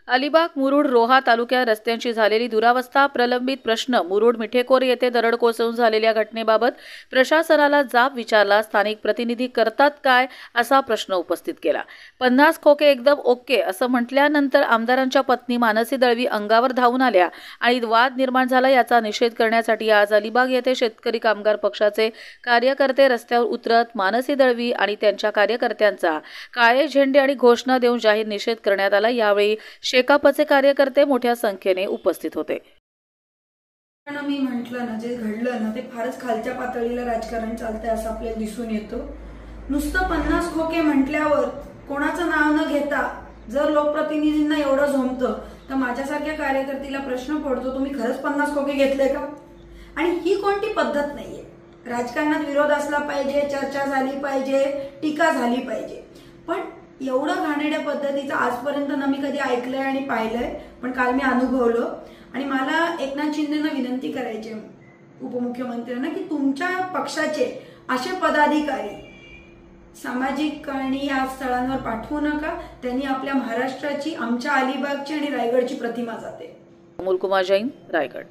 अलिबाग, मुरुड, रोहा तालुक्यात रस्त्यांची झालेली दुरावस्था, प्रलंबित प्रश्न, मुरुड मिठेकोर येथे दरड कोसळून झालेल्या घटनेबाबत प्रशासनाला जाब विचारला. स्थानिक प्रतिनिधी करतात काय असा प्रश्न उपस्थित केला. 50 खोके एकदम ओके असं म्हटल्यानंतर आमदारांच्या पत्नी मानसी दळवी अंगावर धावून आल्या आणि वाद निर्माण झाला. याचा निषेध करण्यासाठी आज अलिबाग येथे शेतकरी कामगार पक्षाचे कार्यकर्ते रस्त्यावर उतरत मानसी दळवी आणि त्यांच्या कार्यकर्त्यांचा काळे झेंडे आणि घोषणा देऊन जाहीर निषेध करण्यात आला. यावेळी शेकापचे कार्यकर्ते मोठ्या संख्येने उपस्थित होते. मी म्हटलं ना, जे घडलं ना ते फारच खालच्या पातळीला राजकारण चालतंय असं आपल्याला दिसून येतं. नुसतं 50 खोके म्हटल्यावर कोणाचं नाव न घेता जर लोकप्रतिनिधींना एवढं झोंबतं तर माझ्यासारख्या कार्यकर्त्याला प्रश्न पडतो, तुम्ही खरंच 50 खोके घेतले का? आणि ही कोणती पद्धत नाहीये. राजकारणात विरोध असला पाहिजे, चर्चा झाली पाहिजे, टीका झाली पाहिजे, पण एवढं घाणेरड्या पद्धतीचं आजपर्यंत ना मी कधी ऐकलंय आणि पाहिलंय, पण काल मी अनुभवलं. आणि मला एकनाथ शिंदेंना विनंती करायची उपमुख्यमंत्र्यांना की तुमच्या पक्षाचे असे पदाधिकारी सामाजिक आणि या स्थळांवर पाठवू नका. त्यांनी आपल्या महाराष्ट्राची, आमच्या अलिबागची आणि रायगडची प्रतिमा जाते. अमोल कुमार जैन, रायगड.